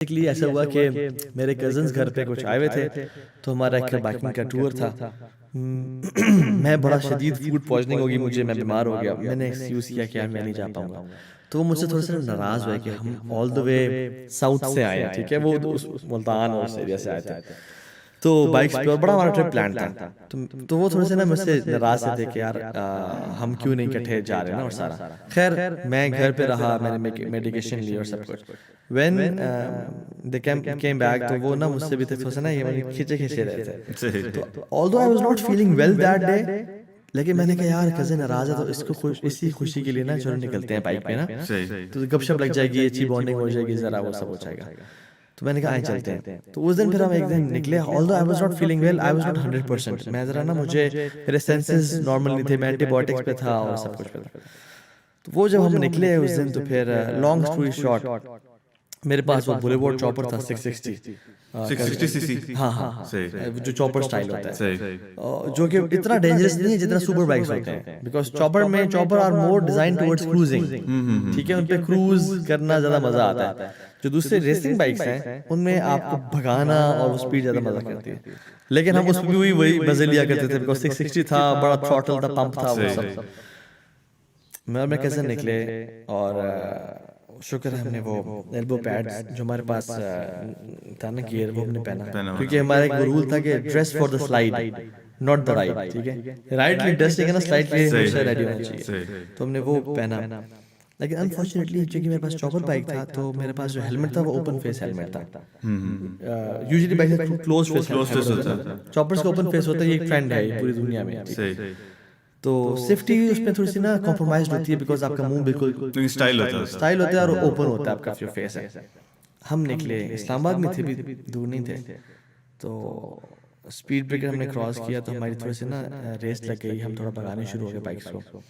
Basically ऐसा हुआ कि मेरे कजन्स घर पे कुछ आए हुए थे, तो हमारा एक बाइकिंग का टूर था। मैं बड़ा शदीद फूड पॉइजनिंग होगी मुझे, मैं बीमार हो गया। मैंने एक्सक्यूज़ किया कि यार मैं नहीं जा पाऊंगा। तो वो मुझसे थोड़ा सा नाराज़ हुए कि हम ऑल द वे साउथ से आए हैं, ठीक है, वो उस मुल्तान और उस एरिया से आए थे। तो बाइक्स पे, और बड़ा हमारा ट्रिप प्लान था। तो वो थोड़े से ना मुझसे नाराज से थे कि यार हम क्यों नहीं इकट्ठे जा रहे ना, और सारा खैर मैं घर पे रहा, मैंने मेडिकेशन ली और सब कुछ। व्हेन दे केम बैक, तो वो ना मुझसे भी थे थोड़ा सा ना, ये मतलब खींचे खींचे रहे थे। तो although I was not feeling well that day, लेकिन मैंने कहा यार कज़न नाराज है तो इसको इसी खुशी के लिए ना चलो निकलते हैं बाइक पे ना, तो गपशप लग जाएगी, अच्छी बॉन्डिंग हो जाएगी, जरा वो सब हो जाएगा। तो मैंने कहा आए चलते हैं। तो उस दिन फिर हम एक दिन निकले, although I was not feeling well, I was not 100%, मैं जरा ना, मुझे मेरे सेंसेस नॉर्मल नहीं थे, मैं एंटीबायोटिक्स पे था और सब कुछ पे था। तो वो जब हम निकले उस दिन, तो फिर लॉन्ग स्टोरी शॉर्ट, मेरे पास वो बुलेवार्ड चॉपर था 660, 660 सीसी। हाँ हाँ हाँ, सही जो चॉपर स्टाइल होता है, सही। जो कि इतना डेंजरस नहीं है जितना सुपर बाइक्स होते हैं, because chopper are more design towards cruising, ठीक है, उन पे क्रूज करना ज्यादा मजा आता है। जो दूसरे रेसिंग बाइक्स हैं उनमें आपको भगाना और वो स्पीड ज्यादा मजा करती है, लेकिन हम उसमें भी वही मजे लिया करते थे, बिकॉज 660 था, बड़ा थ्रॉटल था, पंप था, वो सब। मैं और मेरे कज़न निकले, और शुक्र है हमने वो एल्बो पैड्स जो हमारे पास था ना, गियर, वो हमने पहना, क्योंकि हमारा एक रूल था कि dress for the slide not the ride, ठीक है, राइड के ड्रेस चाहिए ना, स्लाइड के लिए हमेशा रेडी होना चाहिए। तो हमने वो पहना, लेकिन अनफॉर्चुनेटली क्योंकि मेरे पास चॉपर बाइक था, तो मेरे पास जो हेलमेट था वो ओपन फेस हेलमेट था। यूजुअली बाइक क्लोज फेस होता है, चॉपर्स का ओपन फेस होता है, ये एक ट्रेंड है ये पूरी दुनिया में, ठीक है। तो सेफ्टी उसमें थोड़ी सी ना कॉम्प्रोमाइज होती है, बिकॉज आपका मुंह बिल्कुल स्टाइल होता है और ओपन होता है आपका जो फेस है। हम निकले, इस्लामाबाद में थे, भी दूर नहीं थे। तो स्पीड ब्रेकर हमने क्रॉस किया, तो हमारी थोड़ी सी ना रेस लग गई, हम थोड़ा भगाने शुरू हो गए बाइक्स को।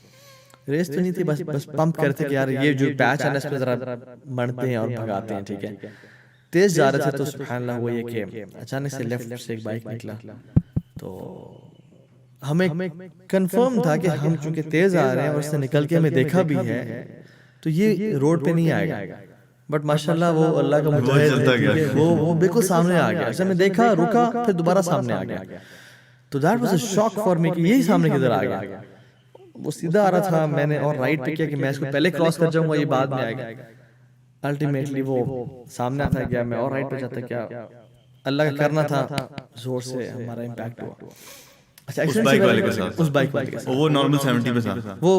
रेस तो नहीं थी, बस बस पंप करते कि यार ये जो पैच है ना, इस पे जरा मरते हैं और भगाते हैं, ठीक है। तेज जा रहे थे, तो सुभान अल्लाह हुआ ये कि अचानक से लेफ्ट से एक बाइक निकला। तो हमें कंफर्म था कि हम चूंकि तेज आ रहे हैं और उससे निकल के हमें देखा भी है, तो ये रोड पे नहीं आएगा। बट माशाल्लाह वो अल्लाह का मुजाहिद है, ठीक है, वो बिल्कुल सामने आ गया। जैसे मैं देखा, रुका, फिर दोबारा सामने आ गया। तो that was a shock for me कि यही सामने किधर आ गया। वो सीधा आ रहा था, मैंने और राइट पे किया कि मैं इसको पहले क्रॉस कर जाऊंगा, ये बाद में आएगा। अल्टीमेटली वो सामने आता गया, मैं और राइट पे जाता क्या, अल्लाह का करना था, जोर से हमारा इम्पैक्ट हुआ। अच्छा, उस बाइक वाले के साथ, उस बाइक वाले के साथ, वो नॉर्मल 70 पे था। वो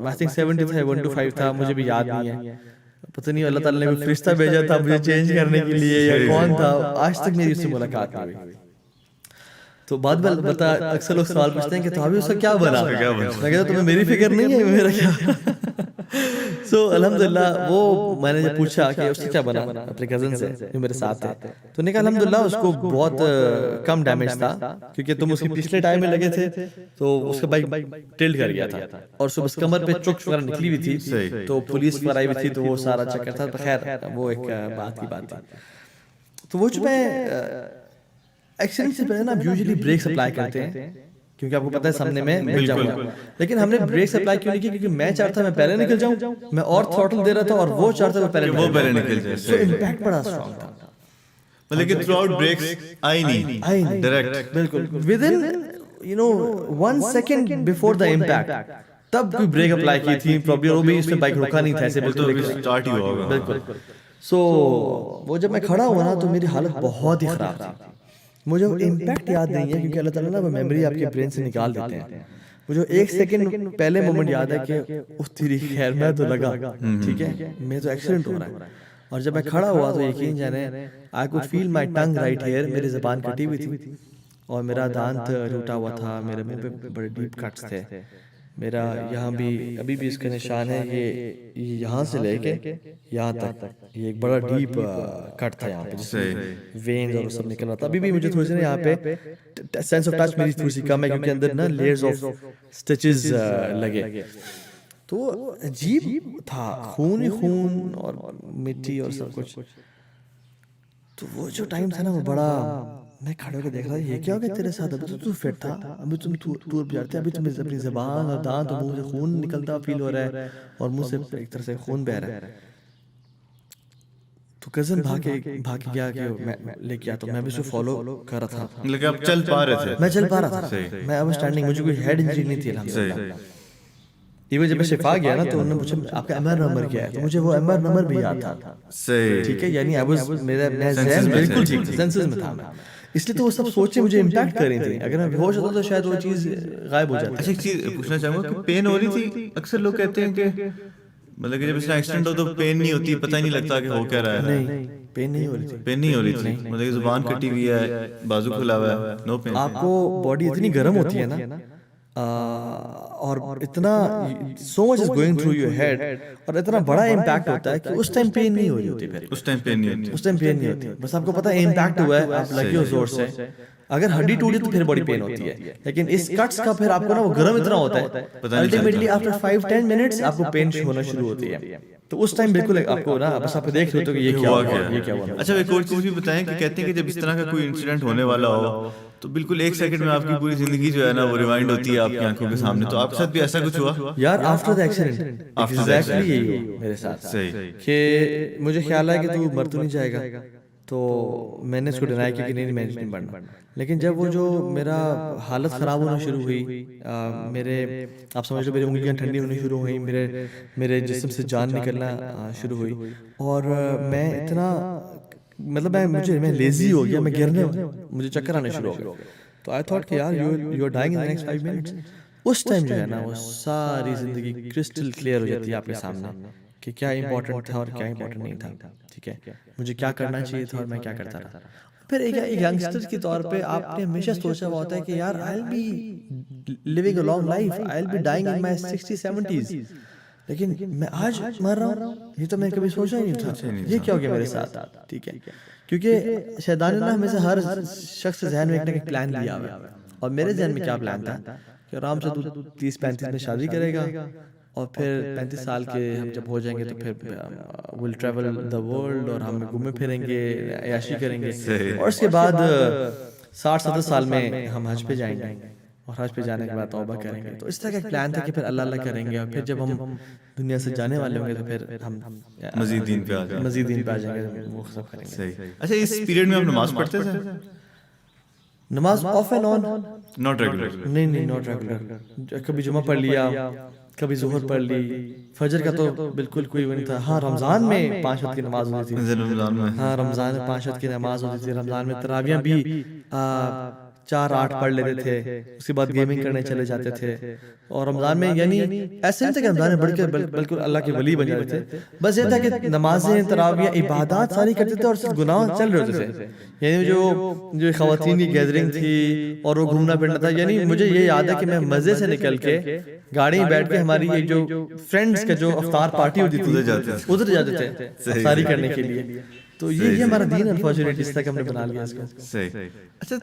आई थिंक 70 था, 125 था, मुझे भी याद नहीं है। पता नहीं अल्लाह ताला ने कोई फरिश्ता भेजा था मुझे चेंज करने के लिए, या कौन था, आज तक मेरी उससे मुलाकात नहीं हुई। तो बाद में बता, अक्सर लोग सवाल पूछते हैं कि तो अभी उसका क्या बना, मैं कहता तुम्हें मेरी फिक्र नहीं है मेरा क्या। सो अल्हम्दुलिल्लाह वो मैंने जब पूछा कि उससे क्या बना अपने कजन से जो मेरे साथ थे, तो उन्होंने कहा अल्हम्दुलिल्लाह उसको बहुत कम डैमेज था, क्योंकि तुम उसके पिछले टायर में लगे थे, तो उसका बाइक टिल्ट कर गया था, और सुबह कमर पे चोट वगैरह निकली हुई थी, तो पुलिस पर आई हुई थी, तो वो सारा चक्कर था। खैर वो एक बात की बात थी। तो वो जो मैं एक्सीडेंट से पहले ना यूजुअली ब्रेक अप्लाई करते हैं, क्योंकि आपको पता है सामने में मिल जाऊंगा, लेकिन हमने ब्रेक अप्लाई क्यों नहीं किया, क्योंकि मैं चाहता मैं पहले निकल जाऊं, मैं और थ्रॉटल दे रहा था, और वो चाहता मैं पहले निकल जाए। सो इम्पैक्ट बड़ा स्ट्रांग था। लेकिन थ्रू आउट ब्रेक्स आई नहीं डायरेक्ट, बिल्कुल with in 1 second before the impact, तब कोई ब्रेक अप्लाई की थी प्रॉब्लम, वो भी इसमें बाइक रुका नहीं था ऐसे, बिल्कुल स्टार्ट ही हुआ होगा। बिल्कुल। सो वो जब मैं खड़ा हुआ ना, तो मेरी हालत बहुत ही खराब थी। मुझे इम्पैक्ट याद नहीं है, क्योंकि अल्लाह ताला ना वो मेमोरी आपके ब्रेन से निकाल देते हैं। मुझे 1 सेकंड पहले मोमेंट याद है कि उफ तेरी खैर, मैं तो लगा, ठीक है, मैं तो एक्सीडेंट हो रहा है। और जब मैं खड़ा हुआ, तो यकीन जाने I could feel my tongue right here, मेरी ज़बान कटी हुई थी, और मेरा दांत टूटा हुआ था, मेरे मुंह पे बड़े डीप कट्स थे। मेरा यहाँ भी अभी भी इसका निशान है, ये यहाँ से लेके यहाँ तक, ये एक बड़ा डीप कट था यहाँ पे, जिसमें वेन्स और सब निकल रहा था। अभी भी मुझे थोड़ी सी ना यहाँ पे सेंस ऑफ टच मेरी थोड़ी सी कम है, क्योंकि अंदर ना लेयर्स ऑफ स्टिचेस लगे। तो अजीब था, खून ही खून और मिट्टी और सब कुछ। तो वो जो टाइम था ना, वो बड़ा, मैं खड़े होकर देख रहा था, ये क्या हो गया तेरे साथ, अभी तो तू फिट था, अभी तुम टूर पे जाते, अभी तुम्हें अपनी ज़बान और दांत और मुंह से खून निकलता फील हो रहा है, और मुंह से एक तरह से खून बह रहा है। तो कजन भागे गया कि मैं लेके आता, मैं भी उसको फॉलो कर रहा था, लेकिन आप चल पा रहे थे? मैं चल पा रहा था, मैं अब स्टैंडिंग, मुझे कोई हेड इंजरी नहीं थी अल्हम्दुलिल्लाह। इवन जब मैं शिफा गया ना तो उन्होंने मुझे आपका एमआर नंबर क्या है, तो मुझे वो एमआर नंबर भी याद था। सही, ठीक है, यानी आई वाज मेरा ज़हन बिल्कुल ठीक था, सेंसेस में था मैं, इसलिए तो वो सब सोचें मुझे इम्पैक्ट कर रही थी। अगर मैं बेहोश होता तो शायद वो चीज़ गायब हो जाती। अच्छा एक चीज पूछना चाहूंगा कि पेन हो रही थी? अक्सर लोग कहते हैं कि मतलब कि जब इसका एक्सीडेंट हो तो पेन नहीं होती, पता ही नहीं लगता कि हो क्या रहा है। नहीं, पेन नहीं हो रही थी। पेन नहीं हो रही थी? मतलब कि जुबान कटी हुई है, बाजू खुला हुआ है, नो पेन? आपको बॉडी इतनी गर्म होती है ना, और इतना so much is going through your head, और इतना बड़ा इम्पैक्ट होता है कि उस टाइम पेन नहीं हो रही होती। फिर उस टाइम पेन नहीं होती? उस टाइम पेन नहीं होती, बस आपको पता है इम्पैक्ट हुआ है, आप लगे हो जोर से। अगर हड्डी टूटी तो फिर बड़ी पेन होती है, लेकिन इस कट्स का फिर आपको ना वो गर्म इतना होता है, अल्टीमेटली आफ्टर 5-10 मिनट्स आपको पेन होना शुरू होती है। तो उस टाइम बिल्कुल आपको ना बस आप देख रहे हो कि ये क्या हुआ, ये क्या हुआ। अच्छा एक और चीज भी बताएं कि कहते हैं कि जब इस तरह का कोई इंसिडेंट होने वाला हो तो बिल्कुल 1 सेकंड में आपकी पूरी जिंदगी जो है ना वो रिवाइंड होती है आपकी आंखों के सामने। तो आपके साथ भी ऐसा कुछ हुआ? यार आफ्टर द एक्सीडेंट एग्जैक्टली यही हुआ मेरे साथ। सही कि मुझे ख्याल है कि तू मर तो नहीं जाएगा, तो मैंने इसको डिनाई किया कि नहीं मैं नहीं बनना। लेकिन जब वो जो मेरा हालत ख़राब होना शुरू हुई, मेरे आप समझ लो मेरी उंगलियां ठंडी होनी शुरू हुई, मेरे जिस्म से जान निकलना शुरू हुई, और मैं इतना मतलब मैं लेजी हो गया, मैं गिरने, मुझे चक्कर आने शुरू हो गए। तो आई थॉट कि यार you are dying in the next 5 minutes. उस टाइम जो है ना वो सारी जिंदगी क्रिस्टल क्लियर हो जाती है आपके सामने कि क्या इंपॉर्टेंट था और क्या इंपॉर्टेंट नहीं था। ठीक है, मुझे क्या करना चाहिए था और मैं क्या करता रहा। फिर एक यंगस्टर के तौर पे आपने हमेशा सोचा हुआ होता है कि यार I will be living a long life, I will be dying in my 60-70s, लेकिन मैं आज मर रहा हूँ, ये तो मैं कभी सोचा ही नहीं था। ये क्या हो गया मेरे साथ? ठीक है, क्योंकि शैतान ने हमेशा हर शख्स के जहन में एक ना एक प्लान लिया हुआ है, और मेरे जहन में क्या प्लान था कि आराम से तू 30-35 में शादी करेगा, और फिर 35 साल के हम जब हो जाएंगे तो फिर विल ट्रैवल द वर्ल्ड, और हम घूमे फिरेंगे, याशी करेंगे, और उसके बाद 60-70 साल में हम हज पे जाएंगे, और हज पे जाने के बाद तौबा करेंगे। तो इस तरह का एक प्लान था कि फिर अल्लाह अल्लाह करेंगे, और फिर जब हम दुनिया से जाने वाले होंगे तो फिर हम मजीद दीन पे आ जाएंगे, वो सब करेंगे। सही। अच्छा इस पीरियड में आप नमाज पढ़ते थे? नमाज of and on, not regular? नहीं नॉट रेगुलर। कभी जुमा पढ़ लिया, कभी जोहर पढ़ ली, फजर का तो बिल्कुल कोई वो नहीं था। हाँ रमजान में 5 वक्त की नमाज होती थी। रमजान में? हाँ रमजान में 5 वक्त की नमाज होती थी। रमजान में तरावियां भी 4-8 पढ़ लेते थे, उसके बाद गेमिंग करने चले जाते थे। और रमजान में यानी ऐसे नहीं था कि रमजान में बढ़कर बिल्कुल अल्लाह के वली बन जाते थे, बस ये था कि नमाजें, तरावियां, इबादत सारी करते थे, और सिर्फ गुनाह चल रहे होते थे। यानी जो खवातीन की गैदरिंग थी और वो घूमना फिरना था। यानी मुझे ये याद है कि मैं मजे से निकल के गाड़ी में बैठ के हमारी ये जो फ्रेंड्स का जो अफ्तार पार्टी होती थी उधर जाते थे सारी करने के लिए। तो ये हमारा दीन अनफॉर्चुनेटली इस तक हमने बना लिया इसको। सही। अच्छा